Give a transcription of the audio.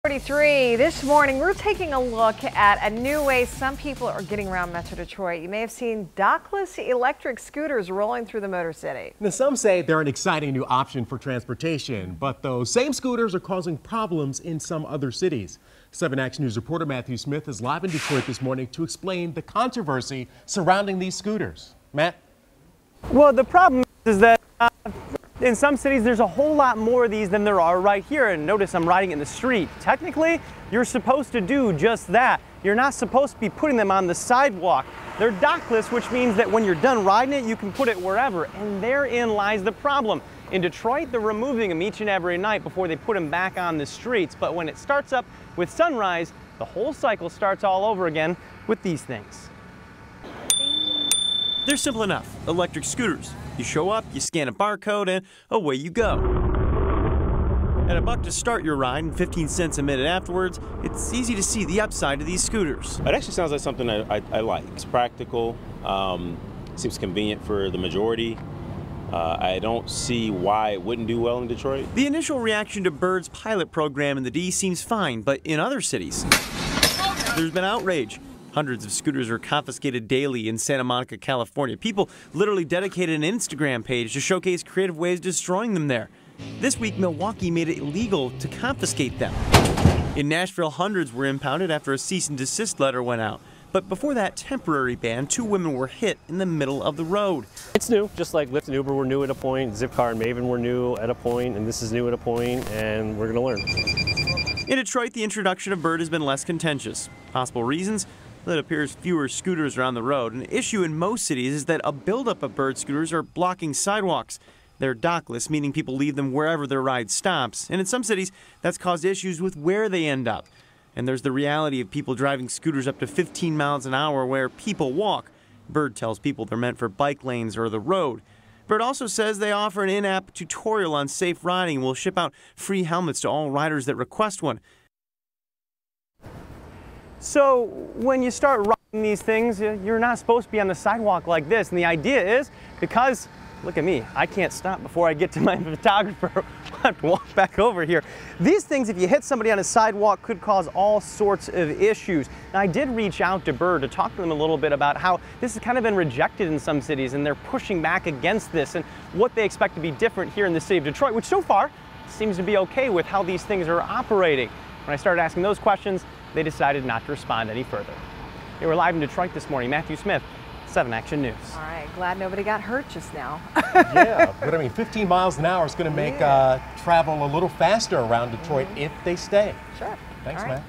43. This morning, we're taking a look at a new way some people are getting around Metro Detroit. You may have seen dockless electric scooters rolling through the Motor City. Now, some say they're an exciting new option for transportation, but those same scooters are causing problems in some other cities. 7 Action News reporter Matthew Smith is live in Detroit this morning to explain the controversy surrounding these scooters. Matt? Well, the problem is that in some cities, there's a whole lot more of these than there are right here. And notice I'm riding in the street. Technically, you're supposed to do just that. You're not supposed to be putting them on the sidewalk. They're dockless, which means that when you're done riding it, you can put it wherever. And therein lies the problem. In Detroit, they're removing them each and every night before they put them back on the streets. But when it starts up with sunrise, the whole cycle starts all over again with these things. They're simple enough, electric scooters. You show up, you scan a barcode, and away you go. At $1 to start your ride and 15 cents a minute afterwards, it's easy to see the upside of these scooters. It actually sounds like something I like. It's practical, seems convenient for the majority. I don't see why it wouldn't do well in Detroit. The initial reaction to Bird's pilot program in the D seems fine, but in other cities, there's been outrage. Hundreds of scooters are confiscated daily in Santa Monica, California. People literally dedicated an Instagram page to showcase creative ways of destroying them there. This week, Milwaukee made it illegal to confiscate them. In Nashville, hundreds were impounded after a cease and desist letter went out. But before that temporary ban, 2 women were hit in the middle of the road. It's new, just like Lyft and Uber were new at a point, Zipcar and Maven were new at a point, and this is new at a point, and we're gonna learn. In Detroit, the introduction of Bird has been less contentious. Possible reasons? It appears fewer scooters are on the road. An issue in most cities is that a buildup of Bird scooters are blocking sidewalks. They're dockless, meaning people leave them wherever their ride stops. And in some cities, that's caused issues with where they end up. And there's the reality of people driving scooters up to 15 miles an hour where people walk. Bird tells people they're meant for bike lanes or the road. Bird also says they offer an in-app tutorial on safe riding and will ship out free helmets to all riders that request one. So when you start riding these things, you're not supposed to be on the sidewalk like this. And the idea is because, look at me, I can't stop before I get to my photographer. I have to walk back over here. These things, if you hit somebody on a sidewalk, could cause all sorts of issues. Now, I did reach out to Bird to talk to them a little bit about how this has kind of been rejected in some cities and they're pushing back against this and what they expect to be different here in the city of Detroit, which so far seems to be okay with how these things are operating. When I started asking those questions, they decided not to respond any further. They were live in Detroit this morning. Matthew Smith, 7 Action News. All right, glad nobody got hurt just now. Yeah, but I mean, 15 miles an hour is going to make travel a little faster around Detroit if they stay. Sure. Thanks, All right. Matt.